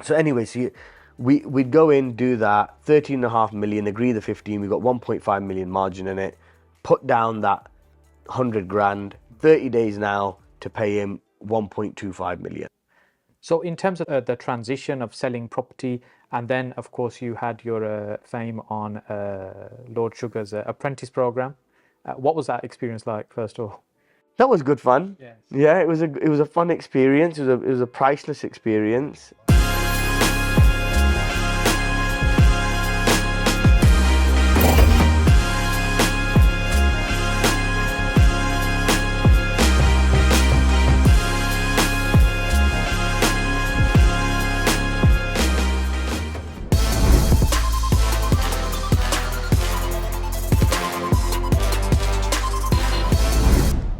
So anyway, we'd go in, do that, 13.5 million, agree the 15, we got 1.5 million margin in it, put down that 100 grand, 30 days now to pay him 1.25 million. So in terms of the transition of selling property, and then of course you had your fame on Lord Sugar's Apprentice program. What was that experience like, first of all? That was good fun. Yes. Yeah, it was a fun experience. It was a priceless experience.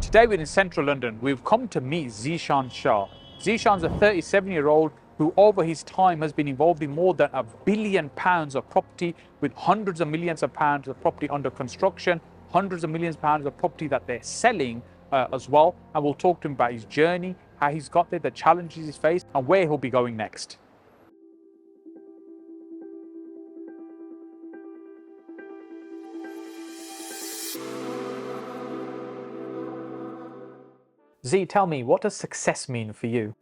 Today we're in central London. We've come to meet Zeeshaan Shah. Zeeshaan's a 37-year-old who over his time has been involved in more than £1 billion of property, with hundreds of millions of pounds of property under construction, hundreds of millions of pounds of property that they're selling as well. And we'll talk to him about his journey, how he's got there, the challenges he's faced, and where he'll be going next. Z, tell me, what does success mean for you?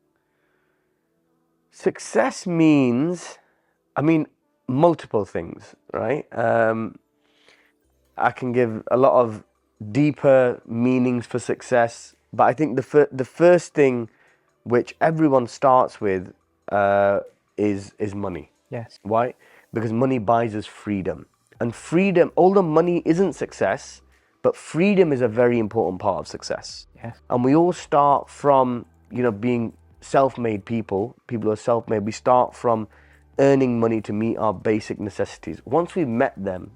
Success means, multiple things, right? I can give a lot of deeper meanings for success, but I think the first thing which everyone starts with is money. Yes. Why? Because money buys us freedom. And freedom, although money isn't success, but freedom is a very important part of success. Yes. And we all start from, being self-made people who are self-made. We start from earning money to meet our basic necessities. Once we've met them,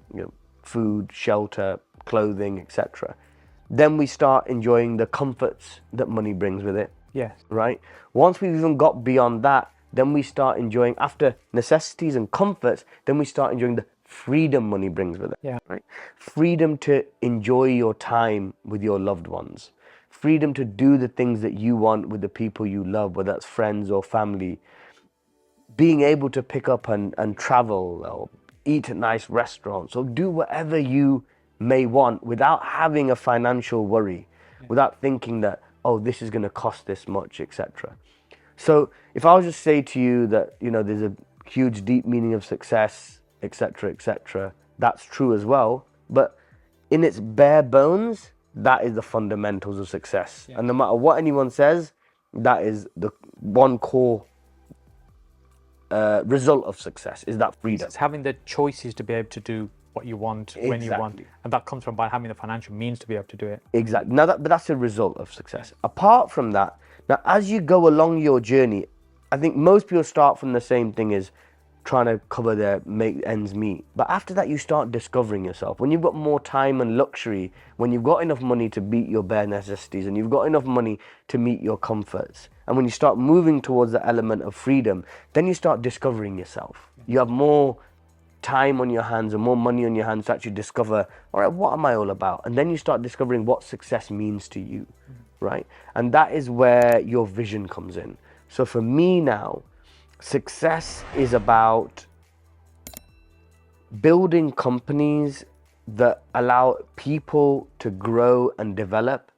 food, shelter, clothing, etc., then we start enjoying the comforts that money brings with it. Yes. Right? Once we've even got beyond that, then we start enjoying, after necessities and comforts, then we start enjoying the freedom money brings with it. Yeah. Right? Freedom to enjoy your time with your loved ones. Freedom to do the things that you want with the people you love, whether that's friends or family. Being able to pick up and travel or eat at nice restaurants or do whatever you may want without having a financial worry, without thinking that, oh, this is going to cost this much, etc. So if I was just say to you that, there's a huge deep meaning of success, etc., etc., that's true as well. But in its bare bones, that is the fundamentals of success. Yeah. And no matter what anyone says, that is the one core result of success, is that freedom. It's having the choices to be able to do what you want, when you want. And that comes from by having the financial means to be able to do it. Exactly. Now, but that's a result of success. Apart from that, now as you go along your journey, I think most people start from the same thing as trying to make ends meet. But after that, you start discovering yourself. When you've got more time and luxury, when you've got enough money to meet your bare necessities, and you've got enough money to meet your comforts, and when you start moving towards the element of freedom, then you start discovering yourself. You have more time on your hands and more money on your hands to actually discover, all right, what am I all about? And then you start discovering what success means to you, right? And that is where your vision comes in. So for me now, success is about building companies that allow people to grow and develop,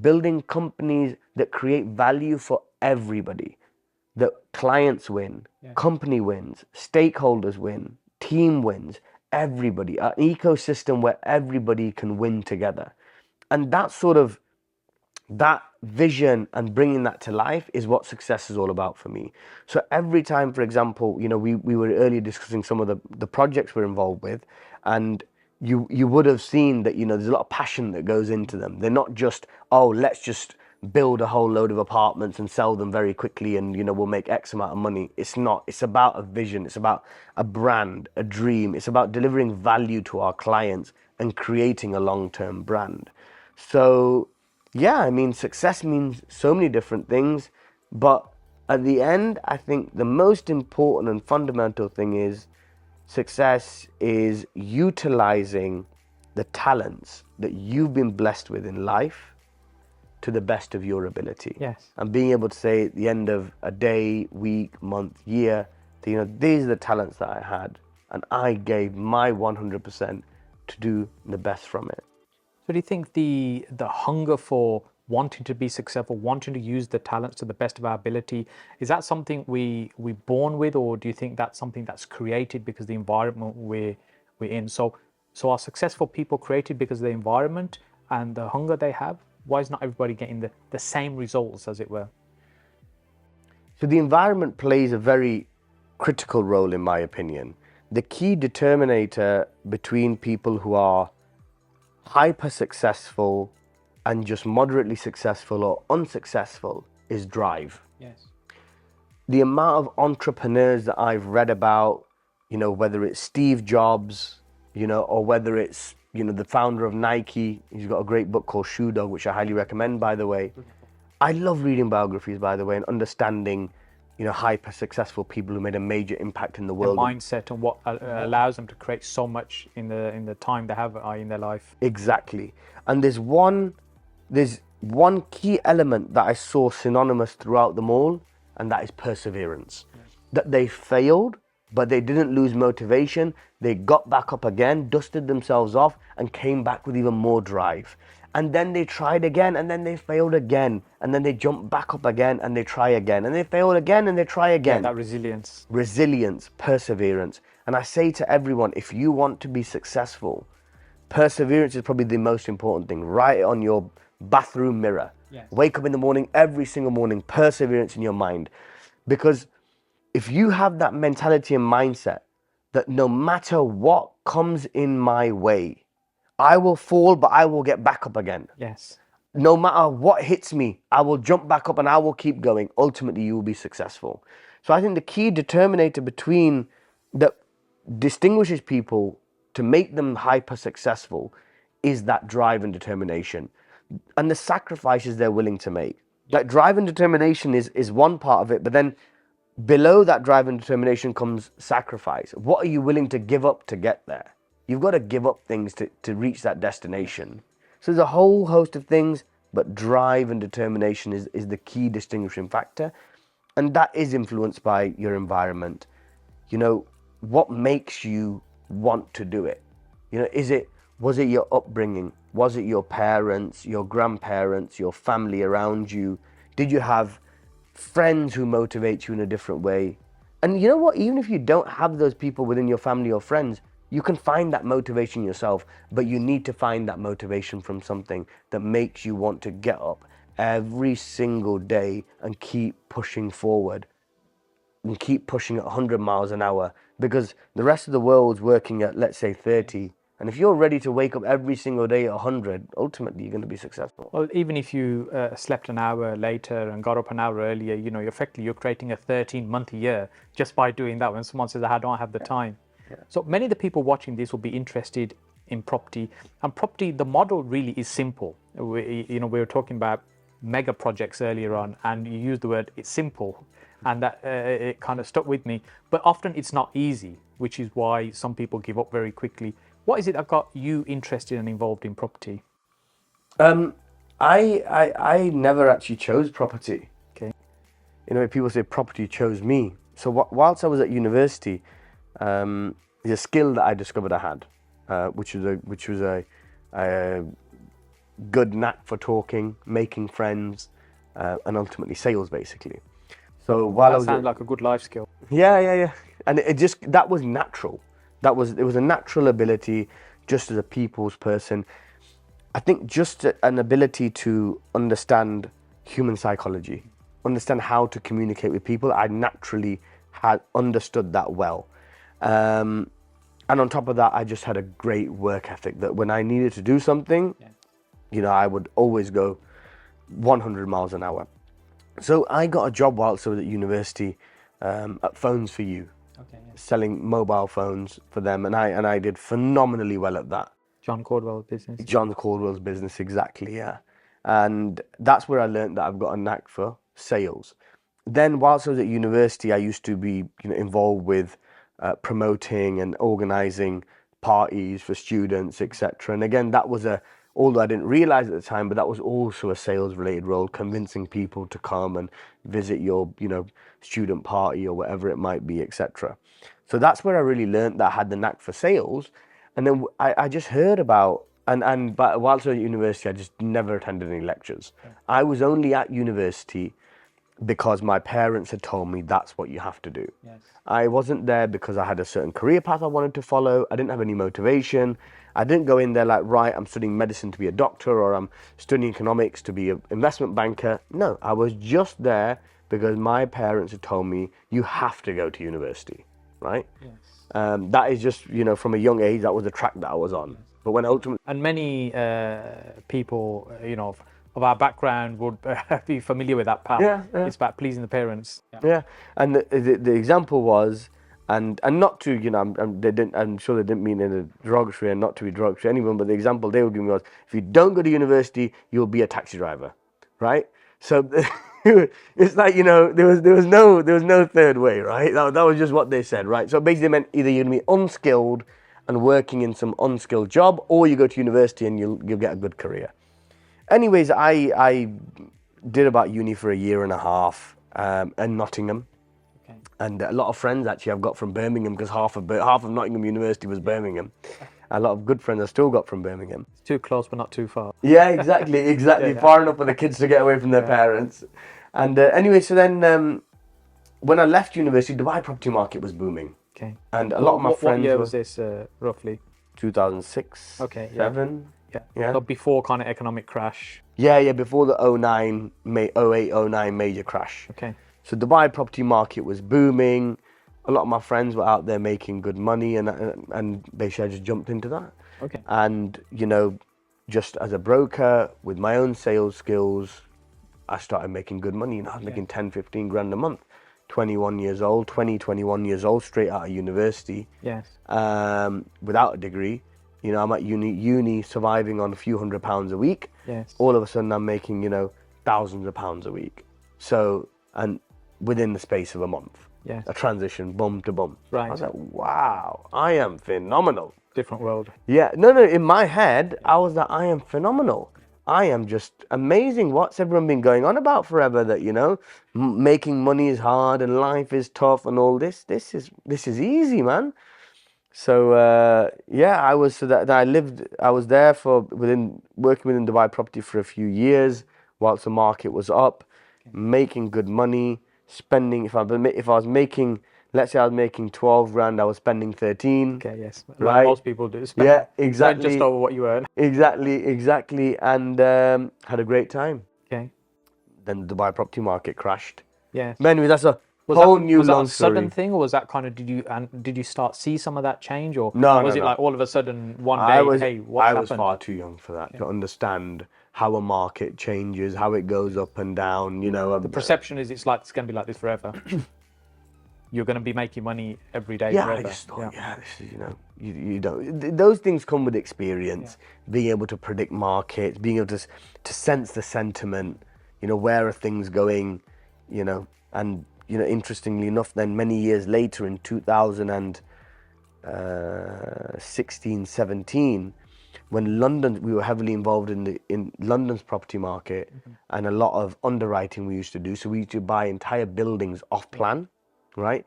building companies that create value for everybody, that clients win, company wins, stakeholders win, team wins, everybody, an ecosystem where everybody can win together. And that vision and bringing that to life is what success is all about for me. So every time, for example, we were earlier discussing some of the projects we're involved with, and you would have seen that, there's a lot of passion that goes into them. They're not just, oh, let's just build a whole load of apartments and sell them very quickly and, we'll make X amount of money. It's not. It's about a vision. It's about a brand, a dream. It's about delivering value to our clients and creating a long-term brand. So yeah, success means so many different things, but at the end, I think the most important and fundamental thing is success is utilizing the talents that you've been blessed with in life to the best of your ability. Yes. And being able to say at the end of a day, week, month, year, These are the talents that I had, and I gave my 100% to do the best from it. So do you think the hunger for wanting to be successful, wanting to use the talents to the best of our ability, is that something we born with, or do you think that's something that's created because the environment we're in? So are successful people created because of the environment and the hunger they have? Why is not everybody getting the same results, as it were? So the environment plays a very critical role, in my opinion. The key determinator between people who are hyper successful and just moderately successful or unsuccessful is drive. Yes. The amount of entrepreneurs that I've read about, whether it's Steve Jobs, or whether it's, the founder of Nike, he's got a great book called Shoe Dog, which I highly recommend, by the way. I love reading biographies, by the way, and understanding, hyper successful people who made a major impact in the world. The mindset and what allows them to create so much in the time they have in their life. Exactly. And there's one key element that I saw synonymous throughout them all, and that is perseverance. That they failed, but they didn't lose motivation. They got back up again, dusted themselves off, and came back with even more drive. And then they tried again, and then they failed again, and then they jumped back up again, and they try again, and they failed again, and they try again. Yeah, that resilience. Resilience, perseverance. And I say to everyone, if you want to be successful, perseverance is probably the most important thing. Write it on your bathroom mirror. Yes. Wake up in the morning, every single morning, perseverance in your mind. Because if you have that mentality and mindset that no matter what comes in my way, I will fall, but I will get back up again. Yes. No matter what hits me, I will jump back up and I will keep going. Ultimately, you will be successful. So I think the key determinator between that distinguishes people to make them hyper successful is that drive and determination and the sacrifices they're willing to make. That drive and determination is one part of it, but then below that drive and determination comes sacrifice. What are you willing to give up to get there? You've got to give up things to reach that destination. So there's a whole host of things, but drive and determination is the key distinguishing factor. And that is influenced by your environment. What makes you want to do it? Was it your upbringing? Was it your parents, your grandparents, your family around you? Did you have friends who motivate you in a different way? And you know what? Even if you don't have those people within your family or friends, you can find that motivation yourself, but you need to find that motivation from something that makes you want to get up every single day and keep pushing forward and keep pushing at 100 miles an hour, because the rest of the world's working at, let's say, 30. And if you're ready to wake up every single day at 100, ultimately you're going to be successful. Well, even if you slept an hour later and got up an hour earlier, you're creating a 13-month year just by doing that. When someone says, I don't have the time. Yeah. So many of the people watching this will be interested in property. And property, the model really is simple. We were talking about mega projects earlier on, and you used the word, it's simple. And that it kind of stuck with me. But often it's not easy, which is why some people give up very quickly. What is it that got you interested and involved in property? I never actually chose property. Okay. People say property chose me. So whilst I was at university, there's a skill that I discovered I had, which was a good knack for talking, making friends, and ultimately sales, basically. So while that sounds like a good life skill. Yeah. And that was natural. It was a natural ability, just as a people's person. I think just an ability to understand human psychology, understand how to communicate with people. I naturally had understood that well. And on top of that, I just had a great work ethic that when I needed to do something, I would always go 100 miles an hour. So I got a job whilst I was at university at Phones for You. Okay, yeah. Selling mobile phones for them, and I did phenomenally well at that. John Caldwell's business. John Caldwell's business, exactly, yeah. And that's where I learned that I've got a knack for sales. Then whilst I was at university, I used to be involved with promoting and organising parties for students, etc. And again, that was although I didn't realize at the time, but that was also a sales related role, convincing people to come and visit your, student party or whatever it might be, etc. So that's where I really learned that I had the knack for sales. And then I just heard about, but whilst I was at university, I just never attended any lectures. I was only at university because my parents had told me that's what you have to do. Yes. I wasn't there because I had a certain career path I wanted to follow. I didn't have any motivation. I didn't go in there like, right, I'm studying medicine to be a doctor, or I'm studying economics to be an investment banker. No, I was just there because my parents had told me you have to go to university, right? Yes. That is just, from a young age, that was the track that I was on. Yes. But when ultimately... And many people, of our background would be familiar with that path. Yeah. It's about pleasing the parents. Yeah. And the example was, and not to, I'm sure they didn't mean in a derogatory and not to be derogatory to anyone, but the example they would give me was, if you don't go to university, you'll be a taxi driver, right? So it's like, there was no third way, right? That was just what they said, right? So basically it meant either you're going to be unskilled and working in some unskilled job, or you go to university and you'll get a good career. Anyways, I did about uni for a year and a half in Nottingham. Okay. And a lot of friends actually I've got from Birmingham, because half of Nottingham University was Birmingham. A lot of good friends I still got from Birmingham. It's too close but not too far. Yeah, exactly. Yeah. Far enough for the kids to get away from their parents. And anyway, so then when I left university, Dubai property market was booming. Okay. And a lot of my friends... What year was this, roughly? 2006, okay, 7. Yeah. So before kind of economic crash. Yeah, before the 08-09 major crash. Okay. So Dubai property market was booming. A lot of my friends were out there making good money, and basically I just jumped into that. Okay. And, just as a broker with my own sales skills, I started making good money. I was making 10, 15 grand a month. 21 years old, straight out of university. Yes. Without a degree. I'm at uni surviving on a few £100s a week. Yes. All of a sudden I'm making, thousands of pounds a week. So, and within the space of a month. Yes. A transition, bum to bum. Right. I was like, wow, I am phenomenal. Different world. Yeah, no, in my head, I was like, I am phenomenal. I am just amazing. What's everyone been going on about forever? That, making money is hard and life is tough and all this. This is easy, man. So I was there working within Dubai property for a few years whilst the market was up, making good money, spending. If I was making, let's say I was making 12 grand, I was spending 13. Okay, yes, right. Like most people do. Yeah, exactly. Just over what you earn. Exactly, and had a great time. Okay. Then the Dubai property market crashed. Yes. But anyway, that's a was whole that, new was long that a story. sudden thing, or was that kind of did you start see some of that change, or No, was no, it no. like all of a sudden one day, what I happened? was far too young for that to understand how a market changes, how it goes up and down. The perception is it's going to be like this forever. You're going to be making money every day forever. I just thought, this is, you don't. Those things come with experience, being able to predict markets, being able to sense the sentiment, where are things going, and, interestingly enough, then many years later in 2016, 17, when we were heavily involved in London's property market, and a lot of underwriting we used to do. So we used to buy entire buildings off plan. Right,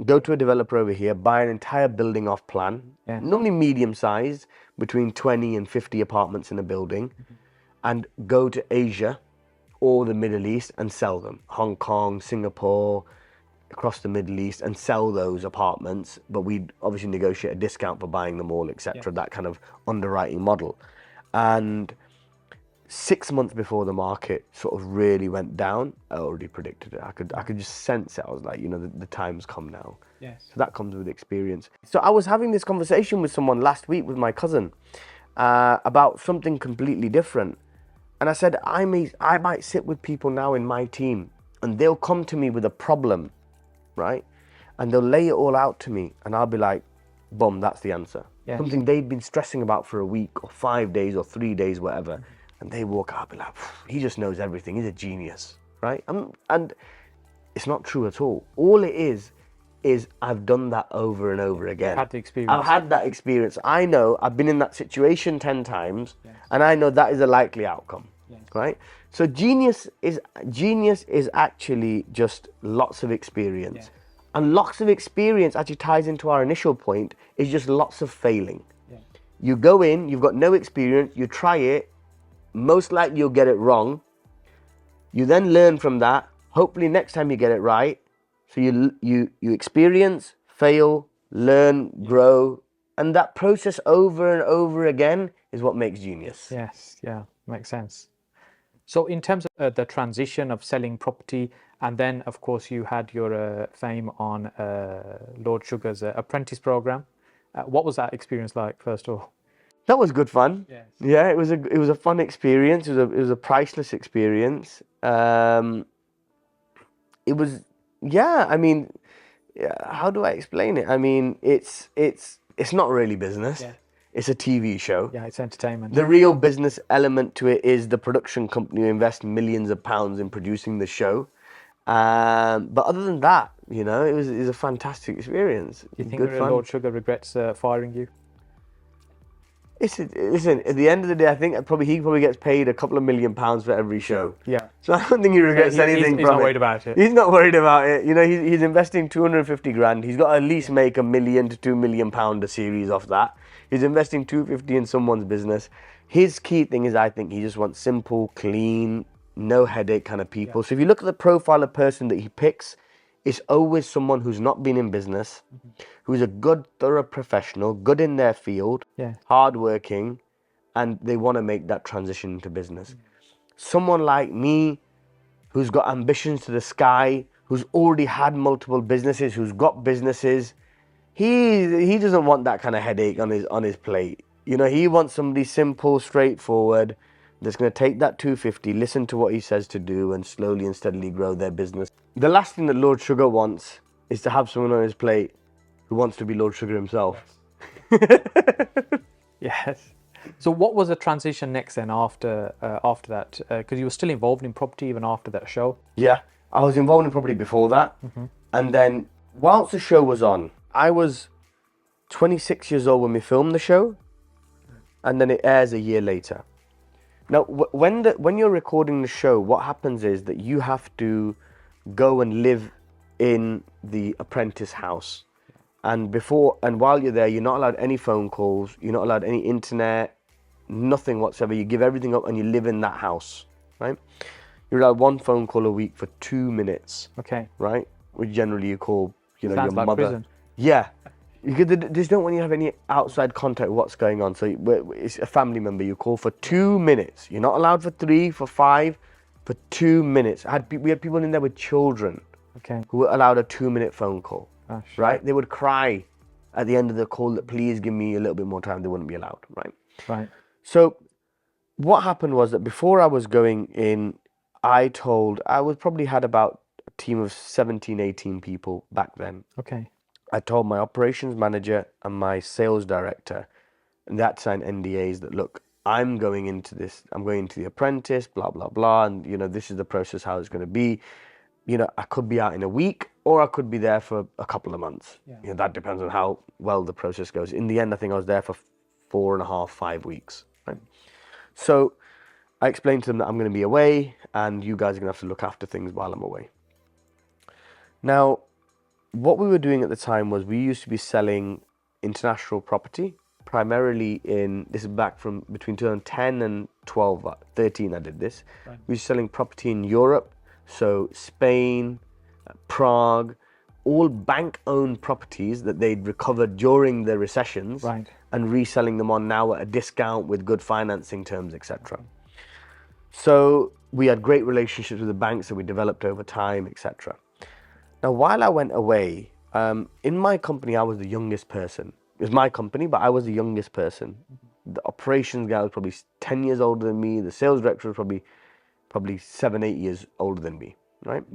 go to a developer over here, buy an entire building off plan, normally medium sized, between 20 and 50 apartments in a building, and go to Asia or the Middle East and sell them. Hong Kong, Singapore, across the Middle East, and sell those apartments. But we'd obviously negotiate a discount for buying them all, etc. That kind of underwriting model. And 6 months before the market sort of really went down, I already predicted it. I could just sense it. I was like, the time's come now. Yes. So that comes with experience. So I was having this conversation with someone last week with my cousin about something completely different. And I said, I might sit with people now in my team and they'll come to me with a problem, right? And they'll lay it all out to me and I'll be like, boom, that's the answer. Yes. Something they've been stressing about for a week or 5 days or 3 days, whatever. And they walk out and be like, he just knows everything. He's a genius, right? And it's not true at all. All it is is I've done that over and over again. Had the experience. I've had that experience. I know I've been in that situation 10 times, and I know that is a likely outcome, right? So genius is actually just lots of experience. And lots of experience actually ties into our initial point, is just lots of failing. You go in, you've got no experience, you try it, most likely you'll get it wrong. You then learn from that. Hopefully next time you get it right. So you experience, fail, learn, grow, and that process over and over again is what makes genius. Yes, yeah, makes sense. So in terms of the transition of selling property, and then of course you had your fame on Lord Sugar's Apprentice program. What was that experience like, first of all? That was good fun. Yes. Yeah, it was a fun experience. It was a priceless experience. It was, yeah. I mean, how do I explain it? I mean, it's not really business. Yeah. It's a TV show. Yeah, it's entertainment. The real business element to it is the production company who invest millions of pounds in producing the show. But other than that, you know, it was a fantastic experience. Do you think Good fun. Lord Sugar regrets firing you? Listen, at the end of the day, I think he probably gets paid a couple of £1 million for every show. Yeah. So I don't think he regrets anything He's from not it. worried about it. He's not worried about it. You know, he's investing 250 grand. He's got to at least make £1 million to £2 million a series off that. He's investing 250 in someone's business. His key thing is, I think he just wants simple, clean, no headache kind of people. So if you look at the profile of person that he picks, it's always someone who's not been in business, who's a good, thorough professional, good in their field, hardworking, and they want to make that transition into business. Someone like me, who's got ambitions to the sky, who's already had multiple businesses, who's got businesses, he doesn't want that kind of headache on his plate. You know, he wants somebody simple, straightforward, that's going to take that 250, listen to what he says to do, and slowly and steadily grow their business. The last thing that Lord Sugar wants is to have someone on his plate who wants to be Lord Sugar himself. Yes. So what was the transition next then after that? Because you were still involved in property even after that show. Yeah, I was involved in property before that. And then whilst the show was on, I was 26 years old when we filmed the show, and then it airs a year later. Now, when you're recording the show, what happens is that you have to go and live in the Apprentice house. And while you're there, you're not allowed any phone calls, you're not allowed any internet, nothing whatsoever. You give everything up and you live in that house, right? You're allowed one phone call a week for 2 minutes. Okay. Right? Which generally you call, you know, Sounds your like mother. prison. Yeah. They just don't want you to have any outside contact with what's going on. So it's a family member you call for 2 minutes. You're not allowed for 3, for 5, for 2 minutes. We had people in there with children who were allowed a 2-minute phone call. Gosh. Right? They would cry at the end of the call that please give me a little bit more time. They wouldn't be allowed. Right? Right. So what happened was that before I was going in, I probably had about a team of 17, 18 people back then. Okay. I told my operations manager and my sales director, and that signed NDAs, that look, I'm going into the Apprentice, blah, blah, blah, and, you know, this is the process, how it's going to be. You know, I could be out in a week, or I could be there for a couple of months. Yeah. You know, that depends on how well the process goes. In the end, I think I was there for 4.5, 5 weeks. Right? So I explained to them that I'm going to be away, and you guys are going to have to look after things while I'm away. Now, what we were doing at the time was we used to be selling international property, primarily this is back from between 2010 and 13 I did this. Right. We were selling property in Europe, so Spain, Prague, all bank-owned properties that they'd recovered during the recessions, right, and reselling them on now at a discount with good financing terms, etc. So we had great relationships with the banks that we developed over time, etc. Now, while I went away, in my company, I was the youngest person. It was my company, but I was the youngest person. The operations guy was probably 10 years older than me. The sales director was probably 7, 8 years older than me, right?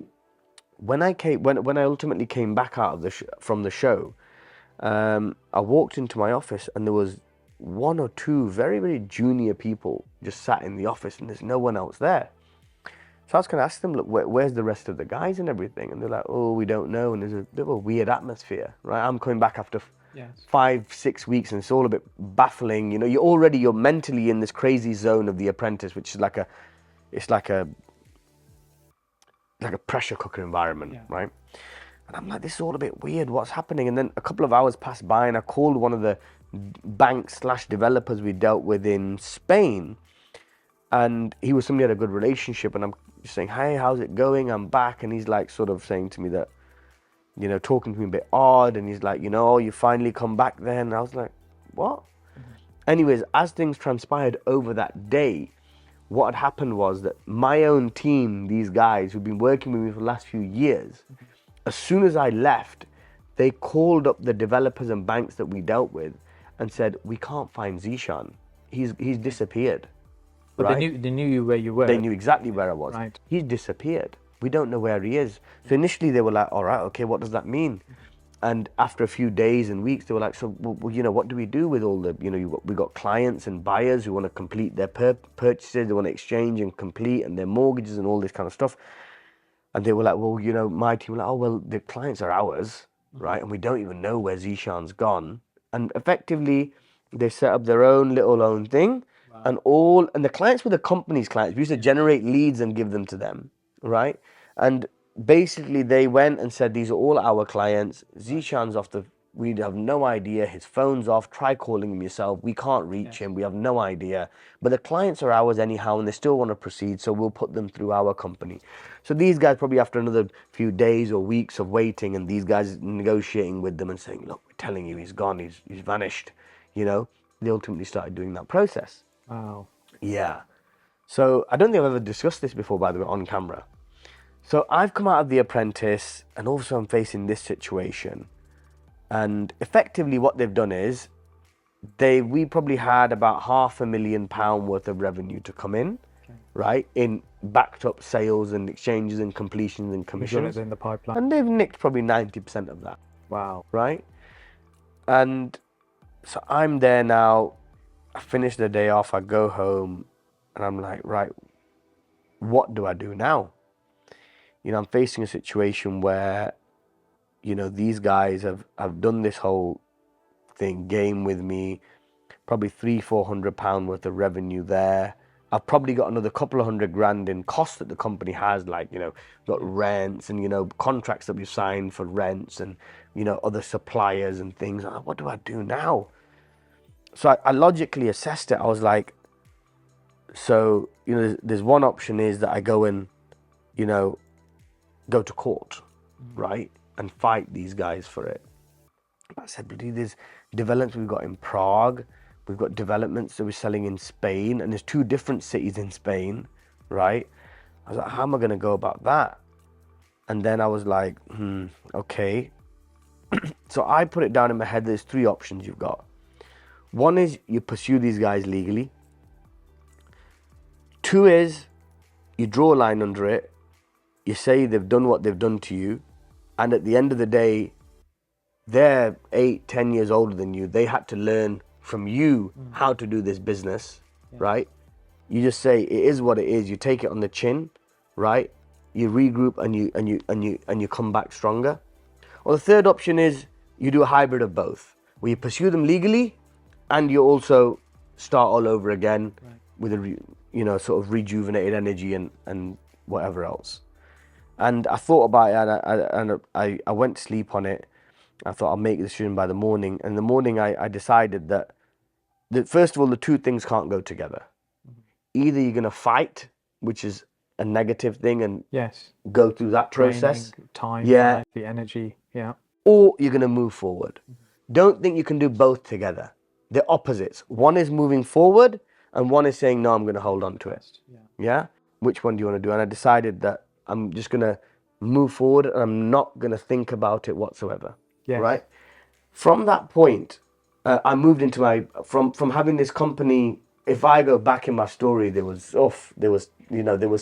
When I ultimately came back out of from the show, I walked into my office and there was 1 or 2 very, very junior people just sat in the office, and there's no one else there. So I was going to ask them, look, where's the rest of the guys and everything? And they're like, oh, we don't know. And there's a bit of a weird atmosphere, right? I'm coming back after 5-6 weeks, and it's all a bit baffling. You know, you're mentally in this crazy zone of The Apprentice, which is like a pressure cooker environment, right? And I'm like, this is all a bit weird. What's happening? And then a couple of hours passed by, and I called one of the banks/developers we dealt with in Spain, and he was somebody I had a good relationship. And I'm just saying, hey, how's it going? I'm back. And he's like, sort of saying to me that, you know, talking to me a bit odd. And he's like, you know, you finally come back then. And I was like, what? Anyways, as things transpired over that day, what had happened was that my own team, these guys who've been working with me for the last few years, as soon as I left, they called up the developers and banks that we dealt with and said, we can't find Zeeshan. He's disappeared. But right? they knew you where you were. They knew exactly where I was. Right. He's disappeared. We don't know where he is. So initially they were like, all right, okay, what does that mean? And after a few days and weeks, they were like, so, well, you know, what do we do with all the, you know, we got clients and buyers who want to complete their purchases, they want to exchange and complete, and their mortgages and all this kind of stuff. And they were like, well, you know, my team were like, oh, well, the clients are ours, right? And we don't even know where Zeeshan's gone. And effectively, they set up their own thing. Wow. And the clients were the company's clients. We used to generate leads and give them to them, right? And basically, they went and said, these are all our clients. Zeeshan's we have no idea. His phone's off. Try calling him yourself. We can't reach him. We have no idea. But the clients are ours anyhow, and they still want to proceed, so we'll put them through our company. So these guys, probably after another few days or weeks of waiting, and these guys negotiating with them and saying, look, we're telling you, he's gone, he's vanished, you know, they ultimately started doing that process. Wow. Yeah. So I don't think I've ever discussed this before, by the way, on camera. So I've come out of The Apprentice, and also I'm facing this situation. And effectively what they've done is, we probably had about £500,000 worth of revenue to come in, right? In backed up sales and exchanges and completions and commissions. In the pipeline. And they've nicked probably 90% of that. Wow. Right? And so I'm there now. I finish the day off, I go home, and I'm like, right, what do I do now? You know, I'm facing a situation where, you know, these guys have done this whole game with me, probably £300-400 worth of revenue there. I've probably got another couple of £100,000 in costs that the company has, like, you know, got rents and, you know, contracts that we've signed for rents and, you know, other suppliers and things. Like, what do I do now? So I logically assessed it. I was like, so, you know, there's one option is that I go and, you know, go to court, right? And fight these guys for it. I said, but there's developments we've got in Prague, we've got developments that we're selling in Spain, and there's 2 different cities in Spain, right? I was like, how am I going to go about that? And then I was like, okay. So I put it down in my head, there's 3 options you've got. One is you pursue these guys legally. 2 is you draw a line under it, you say they've done what they've done to you, and at the end of the day, they're 8-10 years older than you. They had to learn from you how to do this business, right? You just say it is what it is. You take it on the chin, right? You regroup and you come back stronger. Or the third option is you do a hybrid of both, where you pursue them legally, and you also start all over again with a sort of rejuvenated energy and whatever else. And I thought about it, and I went to sleep on it. I thought I'll make the decision by the morning. And in the morning, I decided that first of all, the 2 things can't go together. Either you're going to fight, which is a negative thing, and go through that process. Time, the energy, or you're going to move forward. Don't think you can do both together. They're opposites. One is moving forward, and one is saying, no, I'm going to hold on to it. Yeah? Which one do you want to do? And I decided that I'm just going to move forward, and I'm not going to think about it whatsoever. Right? From that point, I moved into from having this company. If I go back in my story, there was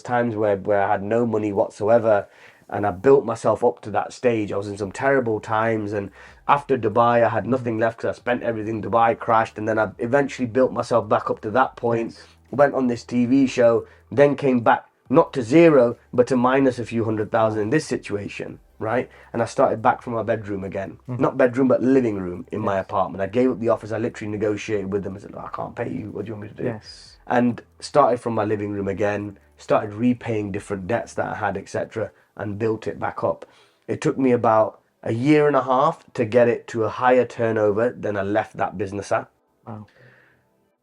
times where I had no money whatsoever, and I built myself up to that stage. I was in some terrible times, and after Dubai, I had nothing left because I spent everything. Dubai crashed, and then I eventually built myself back up to that point. Went on this TV show, then came back not to zero, but to minus a few 100,000 in this situation, right? And I started back from my bedroom again. Not bedroom, but living room in my apartment. I gave up the office. I literally negotiated with them. I said, I can't pay you. What do you want me to do? Yes. And started from my living room again, started repaying different debts that I had, etc., and built it back up. It took me about a year and a half to get it to a higher turnover than I left that business at. Wow.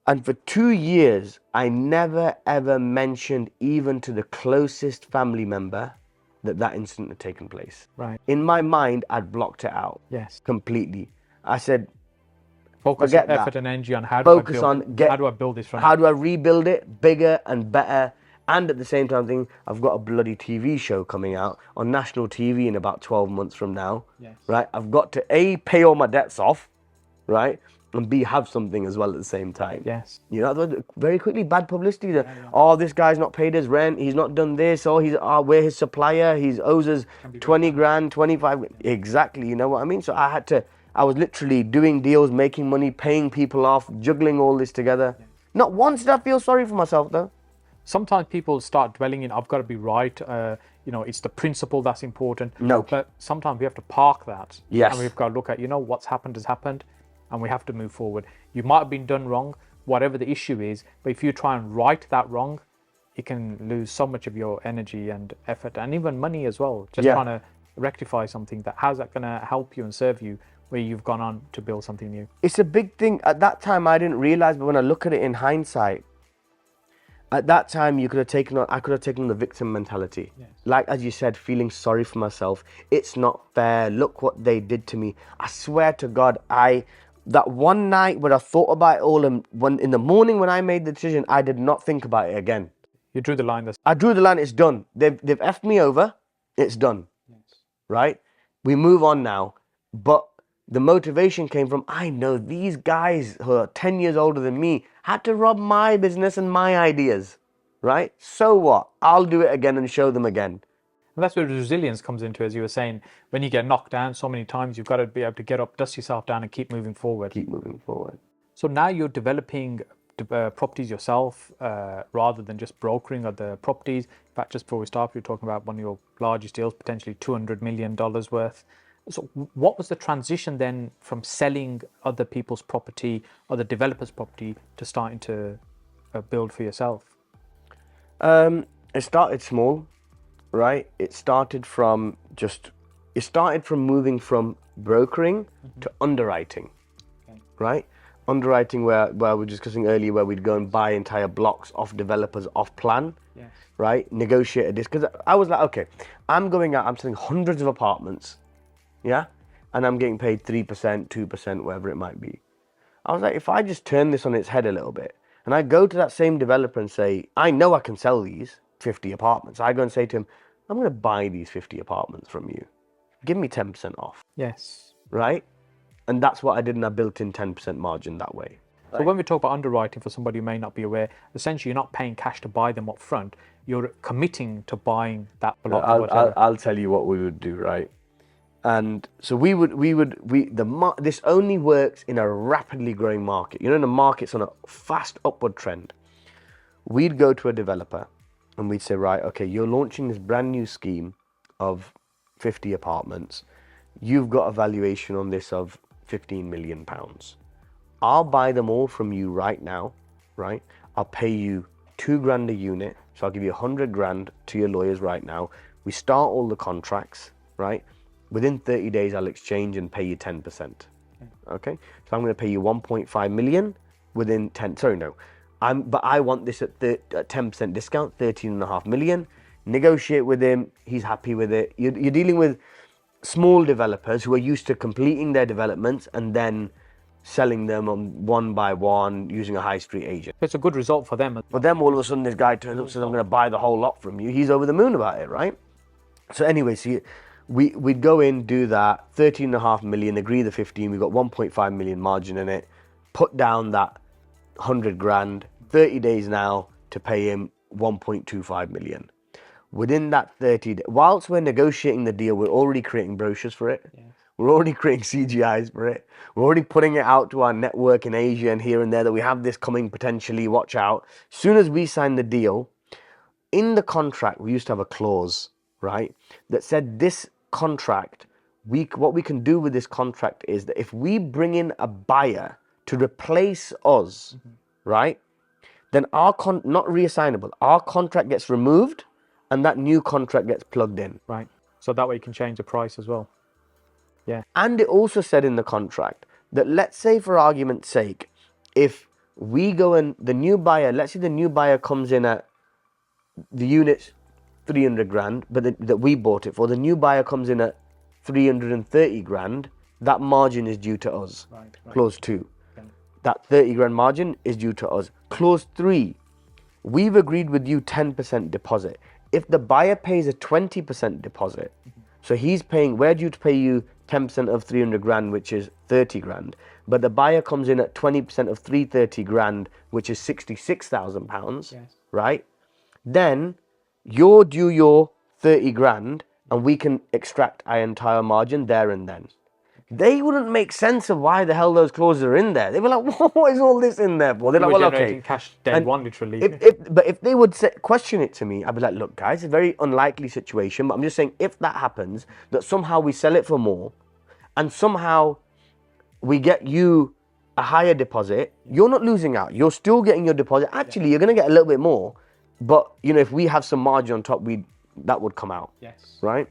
And for 2 years, I never ever mentioned even to the closest family member that incident had taken place. Right. In my mind, I'd blocked it out. Yes. Completely. I said, Focus forget your effort that. and energy on how Focus do I on build, how do I build this from? How do I rebuild it bigger and better? And at the same time, thinking I've got a bloody TV show coming out on national TV in about 12 months from now. Yes. Right? I've got to A, pay all my debts off, right? And B, have something as well at the same time. Yes. You know, very quickly, bad publicity. Oh, this guy's not paid his rent. He's not done this. Or we're his supplier. He owes us 20 grand, 25. Exactly. You know what I mean? So I was literally doing deals, making money, paying people off, juggling all this together. Yeah. Not once did I feel sorry for myself, though. Sometimes people start dwelling in, I've got to be right. It's the principle that's important. No. But sometimes we have to park that. Yes. And we've got to look at, what's happened has happened, and we have to move forward. You might have been done wrong, whatever the issue is, but if you try and right that wrong, you can lose so much of your energy and effort and even money as well. Just trying to rectify something. How's that going to help you and serve you where you've gone on to build something new? It's a big thing. At that time, I didn't realize, but when I look at it in hindsight, at that time, I could have taken on the victim mentality. Yes. Like, as you said, feeling sorry for myself. It's not fair. Look what they did to me. I swear to God, that one night when I thought about it all, and in the morning when I made the decision, I did not think about it again. You drew the line. I drew the line. It's done. They've effed me over. It's done. Yes. Right? We move on now. But the motivation came from, I know these guys who are 10 years older than me had to rob my business and my ideas, right? So what? I'll do it again and show them again. And that's where resilience comes into, as you were saying. When you get knocked down so many times, you've got to be able to get up, dust yourself down and keep moving forward. Keep moving forward. So now you're developing properties yourself rather than just brokering of the properties. In fact, just before we start, we were talking about one of your largest deals, potentially $200 million worth. So what was the transition then from selling other people's property, other developers' property, to starting to build for yourself? It started small, right? It started from moving from brokering to underwriting, right? Underwriting where we were discussing earlier, where we'd go and buy entire blocks off developers off plan, right? Negotiate this. Because I was like, okay, I'm going out, I'm selling hundreds of apartments. Yeah, and I'm getting paid 3%, 2%, whatever it might be. I was like, if I just turn this on its head a little bit, and I go to that same developer and say, I know I can sell these 50 apartments. I go and say to him, I'm going to buy these 50 apartments from you. Give me 10% off. Yes. Right? And that's what I did, and I built in 10% margin that way. So when we talk about underwriting, for somebody who may not be aware, essentially you're not paying cash to buy them up front. You're committing to buying that block. I'll tell you what we would do, right? And so this only works in a rapidly growing market. The market's on a fast upward trend. We'd go to a developer and we'd say, right, okay, you're launching this brand new scheme of 50 apartments. You've got a valuation on this of £15 million. I'll buy them all from you right now, right? I'll pay you £2,000 a unit. So I'll give you 100 grand to your lawyers right now. We start all the contracts, right? Within 30 days, I'll exchange and pay you 10%. Okay? So I'm going to pay you 1.5 million within 10. Sorry, no. But I want this at 10% discount, 13.5 million. Negotiate with him. He's happy with it. You're dealing with small developers who are used to completing their developments and then selling them on one by one using a high street agent. It's a good result for them. For them, all of a sudden, this guy turns up and says, I'm going to buy the whole lot from you. He's over the moon about it, right? So anyway, we'd go in, do that, 13.5 million, agree the 15, we've got 1.5 million margin in it, put down that 100 grand, 30 days now to pay him 1.25 million. Within that 30 days, whilst we're negotiating the deal, we're already creating brochures for it. Yeah. We're already creating CGIs for it. We're already putting it out to our network in Asia and here and there that we have this coming potentially, watch out. As soon as we sign the deal, in the contract, we used to have a clause, right, that said this contract, what we can do with this contract is that if we bring in a buyer to replace us, right, then not reassignable, our contract gets removed and that new contract gets plugged in. Right. So that way you can change the price as well. Yeah. And it also said in the contract that, let's say for argument's sake, if we go and the new buyer, let's say the new buyer comes in at the unit's 300 grand, but that we bought it for, the new buyer comes in at 330 grand, that margin is due to us. Right. Clause 2. Okay. That 30 grand margin is due to us. Clause 3, we've agreed with you 10% deposit. If the buyer pays a 20% deposit, so we're due to pay you 10% of 300 grand, which is 30 grand, but the buyer comes in at 20% of 330 grand, which is 66,000 pounds, Yes. right? Then you're due your 30 grand and we can extract our entire margin there and then. They wouldn't make sense of why the hell those clauses are in there. They were like, what is all this in there for? They're like, We're well, generating okay. cash day And one, literally. But if they would question it to me, I'd be like, look, guys, it's a very unlikely situation. But I'm just saying, if that happens, that somehow we sell it for more and somehow we get you a higher deposit, you're not losing out. You're still getting your deposit. Actually, you're going to get a little bit more. But, if we have some margin on top, that would come out. Yes. Right?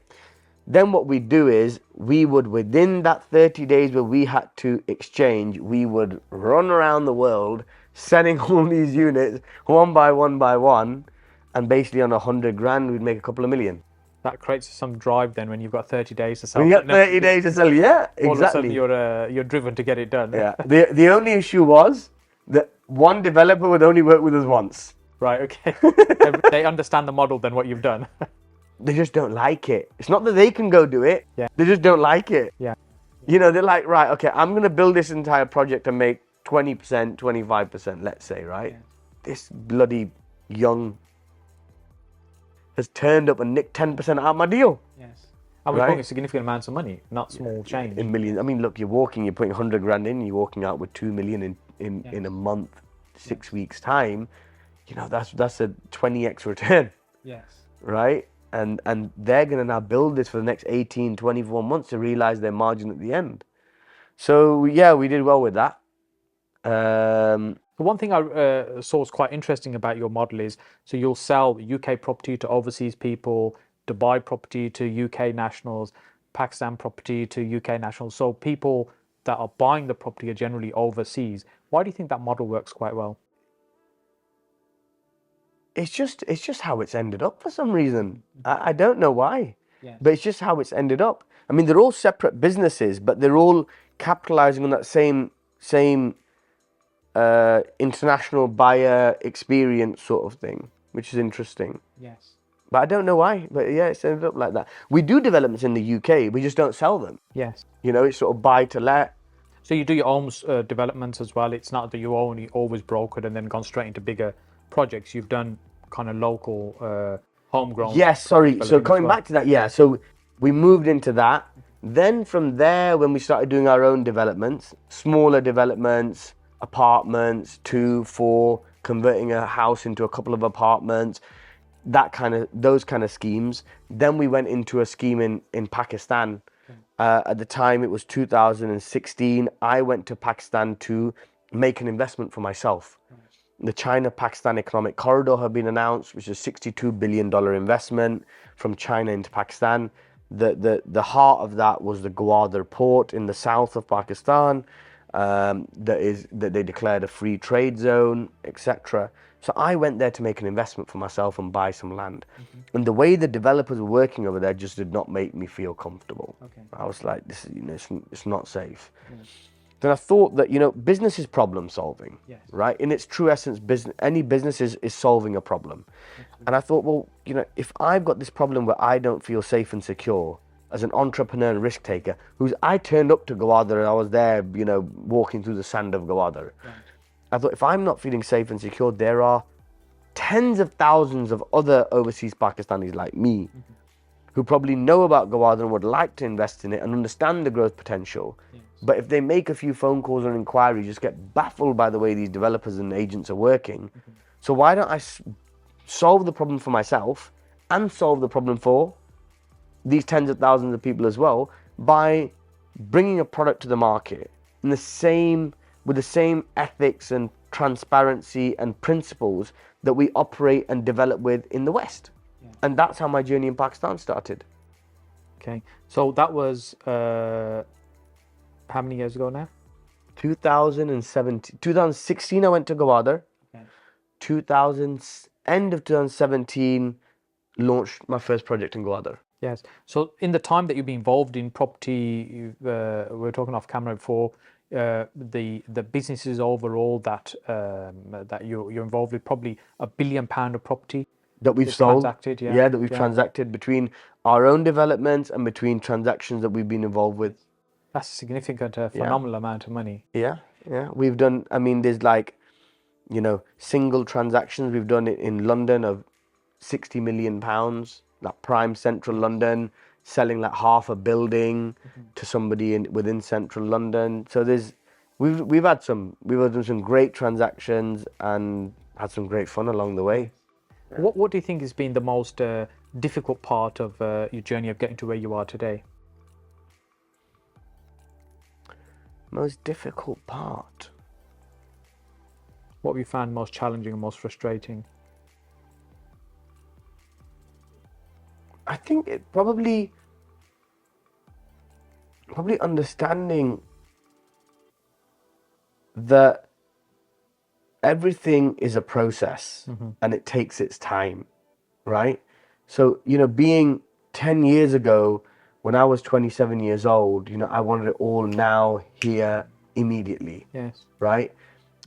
Then what we do is we would, within that 30 days where we had to exchange, we would run around the world selling all these units one by one, and basically on 100 grand, we'd make a couple of million. That creates some drive then when you've got 30 days to sell. When you got 30 days to sell, yeah, exactly. All of a sudden you're driven to get it done. Yeah. The only issue was that one developer would only work with us once. Right, okay. They understand the model than what you've done. They just don't like it. It's not that they can go do it. Yeah. They just don't like it. Yeah. They're like, right, okay, I'm going to build this entire project and make 20%, 25%, let's say, right? Yeah. This bloody young has turned up and nicked 10% out of my deal. Yes. And we're Right. talking significant amounts of money, not small change. In millions. I mean, look, you're putting 100 grand in, you're walking out with 2 million in a month, 6 weeks time. That's a 20x return, Yes. right? And they're going to now build this for the next 18, 24 months to realize their margin at the end. So, yeah, we did well with that. The one thing I saw is quite interesting about your model is, so you'll sell UK property to overseas people, Dubai property to UK nationals, Pakistan property to UK nationals. So people that are buying the property are generally overseas. Why do you think that model works quite well? It's just how it's ended up for some reason. I don't know why, Yes. but it's just how it's ended up. I mean, they're all separate businesses, but they're all capitalizing on that same international buyer experience sort of thing, which is interesting. Yes. But I don't know why. But yeah, it's ended up like that. We do developments in the UK, we just don't sell them. Yes. It's sort of buy to let. So you do your own developments as well. It's not that you only always brokered and then gone straight into bigger projects. You've done kind of local homegrown. Yes, sorry. So development as coming well. back to that, yeah. So we moved into that. Then from there, when we started doing our own developments, smaller developments, apartments, 2, 4, converting a house into a couple of apartments, those kind of schemes. Then we went into a scheme in Pakistan. At the time, it was 2016. I went to Pakistan to make an investment for myself. The China-Pakistan Economic Corridor had been announced, which is a $62 billion investment from China into Pakistan. The heart of that was the Gwadar port in the south of Pakistan, that they declared a free trade zone, etc. So I went there to make an investment for myself and buy some land. And the way the developers were working over there just did not make me feel comfortable. Okay. I was like, this is, it's not safe. Then I thought that, business is problem solving, Yes. right? In its true essence, any business is solving a problem. And I thought, well, if I've got this problem where I don't feel safe and secure as an entrepreneur and risk taker, I turned up to Gwadar and I was there, walking through the sand of Gwadar. Right. I thought, if I'm not feeling safe and secure, there are tens of thousands of other overseas Pakistanis like me who probably know about Gwadar and would like to invest in it and understand the growth potential. Yes. But if they make a few phone calls or inquiries, just get baffled by the way these developers and agents are working. So why don't I solve the problem for myself and solve the problem for these tens of thousands of people as well by bringing a product to the market in the same with the same ethics and transparency and principles that we operate and develop with in the West. Yeah. And that's how my journey in Pakistan started. Okay, so that was how many years ago now? 2016 I went to Gwadar. Okay. End of 2017 launched my first project in Gwadar. Yes. So in the time that you've been involved in property, we were talking off camera before, the businesses overall that that you're involved with, probably £1 billion of property that we've sold. Transacted, that we've transacted between our own developments and between transactions that we've been involved with. That's a significant, phenomenal amount of money. Yeah. We've done, I mean, there's like, single transactions we've done in London of £60 million, like prime central London, selling like half a building to somebody within central London. So we've done some great transactions and had some great fun along the way. What do you think has been the most difficult part of your journey of getting to where you are today? Most difficult part? What have you found most challenging and most frustrating? I think it probably understanding that everything is a process and it takes its time, right? So, being 10 years ago when I was 27 years old, I wanted it all now, here, immediately. Yes. Right?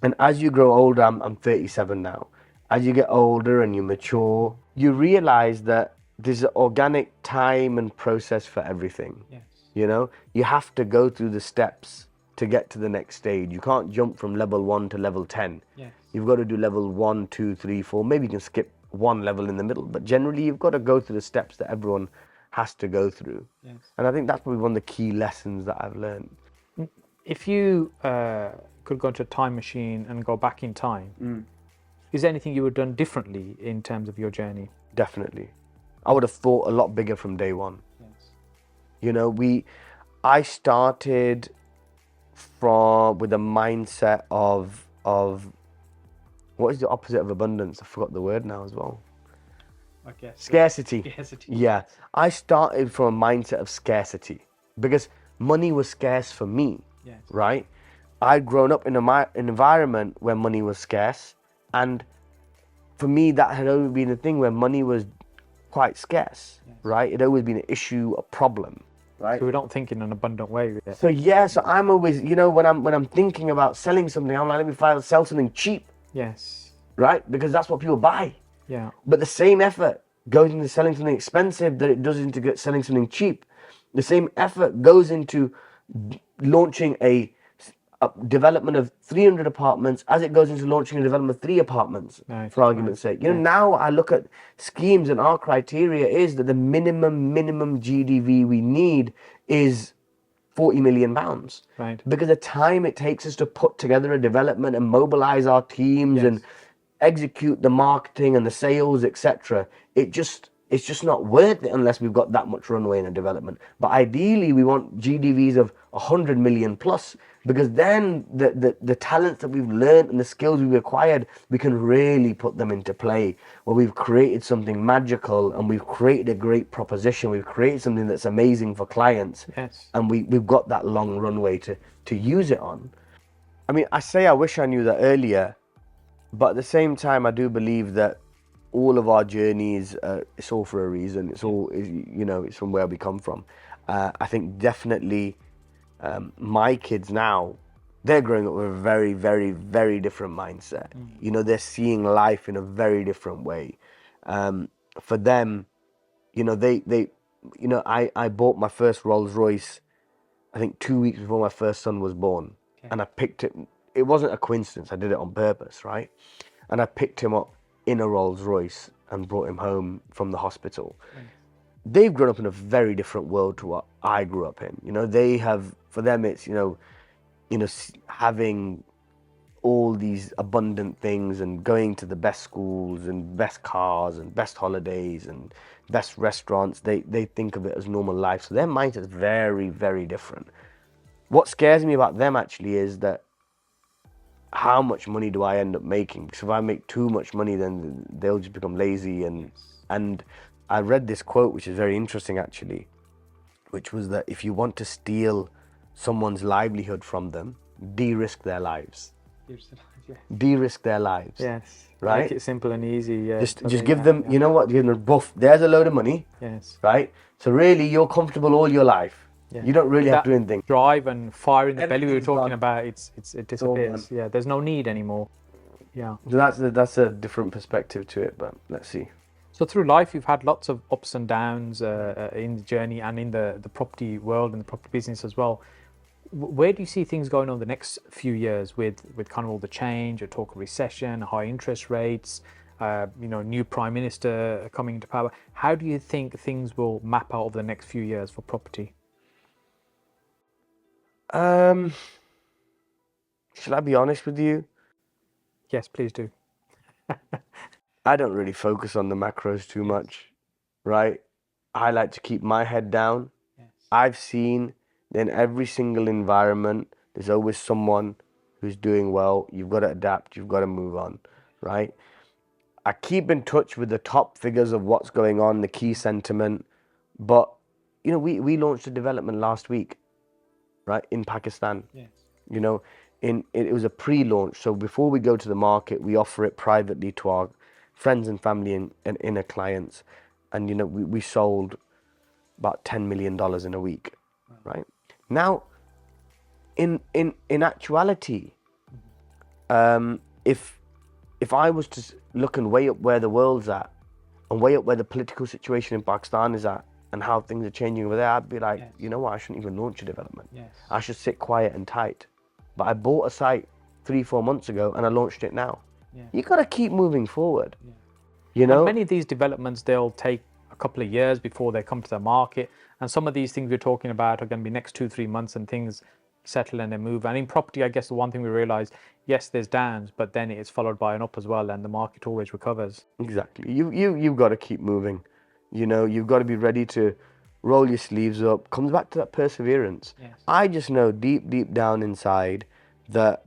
And as you grow older, I'm 37 now. As you get older and you mature, you realize that there's an organic time and process for everything. Yes. You have to go through the steps to get to the next stage. You can't jump from level 1 to level 10. Yes. You've got to do level 1, 2, 3, 4. Maybe you can skip one level in the middle, but generally you've got to go through the steps that everyone has to go through. Yes. And I think that's probably one of the key lessons that I've learned. If you could go into a time machine and go back in time, is there anything you would have done differently in terms of your journey? Definitely. I would have thought a lot bigger from day one. Yes. I started with a mindset of what is the opposite of abundance? I forgot the word now as well. I guess. Scarcity. Scarcity. Yeah. I started from a mindset of scarcity because money was scarce for me. Yes. Right? I'd grown up in an environment where money was scarce, and for me that had always been a thing where money was quite scarce. Yes. Right? It'd always been an issue, a problem. Right? So we don't think in an abundant way. So I'm always, when I'm thinking about selling something, I'm like, let me sell something cheap. Yes. Right? Because that's what people buy. Yeah. But the same effort goes into selling something expensive that it does into selling something cheap. The same effort goes into launching a development of 300 apartments as it goes into launching a development of 3 apartments, right, for argument's sake. Now I look at schemes and our criteria is that the minimum GDV we need is £40 million. Right. Because the time it takes us to put together a development and mobilize our teams and execute the marketing and the sales, etc., it's just not worth it unless we've got that much runway in a development. But ideally, we want GDVs of 100 million plus, because then the talents that we've learned and the skills we've acquired, we can really put them into play, where we've created something magical and we've created a great proposition. We've created something that's amazing for clients. Yes. And we've got that long runway to use it on. I mean, I wish I knew that earlier, but at the same time, I do believe that all of our journeys, it's all for a reason. It's all, it's from where we come from. I think definitely my kids now, they're growing up with a very, very, very different mindset. They're seeing life in a very different way. For them, I bought my first Rolls Royce, I think 2 weeks before my first son was born. Okay. And I picked it. It wasn't a coincidence. I did it on purpose, right? And I picked him up in a Rolls Royce and brought him home from the hospital. Nice. They've grown up in a very different world to what I grew up in. They have, for them, it's, having all these abundant things and going to the best schools and best cars and best holidays and best restaurants. They think of it as normal life. So their mindset is very, very different. What scares me about them actually is that how much money do I end up making? Because if I make too much money, then they'll just become lazy. And I read this quote, which is very interesting actually, which was that if you want to steal someone's livelihood from them, de-risk their lives. De-risk their lives. Yes. Right? Make it simple and easy. Yeah. Just give them, you know what, give them buff. There's a load of money. Yes. Right? So really, you're comfortable all your life. Yeah. You don't really have to do anything. Drive and fire in the belly we were talking about, it disappears. Yeah, there's no need anymore. Yeah. So that's a different perspective to it, but let's see. So through life, you've had lots of ups and downs in the journey and in the property world and the property business as well. Where do you see things going on the next few years with kind of all the change, a talk of recession, high interest rates, new prime minister coming into power? How do you think things will map out over the next few years for property? Should I be honest with you? Yes, please do. I don't really focus on the macros too much, right? I like to keep my head down. Yes. I've seen in every single environment, there's always someone who's doing well. You've got to adapt. You've got to move on, right? I keep in touch with the top figures of what's going on, the key sentiment. But, we launched a development last week, right, in Pakistan. Yes. It was a pre-launch. So before we go to the market, we offer it privately to our friends and family and inner clients. And, we sold about $10 million in a week, right? Now, in actuality, if I was to look and weigh up where the world's at and weigh up where the political situation in Pakistan is at and how things are changing over there, I'd be like, yes. You know what, I shouldn't even launch a development. Yes. I should sit quiet and tight. But I bought a site 3-4 months ago and I launched it now. Yeah. You got to keep moving forward. Yeah. And many of these developments, they'll take a couple of years before they come to the market. And some of these things we're talking about are going to be next 2-3 months and things settle and they move. And in property, I guess the one thing we realize, yes, there's downs, but then it's followed by an up as well, and the market always recovers. Exactly. You've got to keep moving. You've got to be ready to roll your sleeves up. Comes back to that perseverance. Yes. I just know deep down inside that,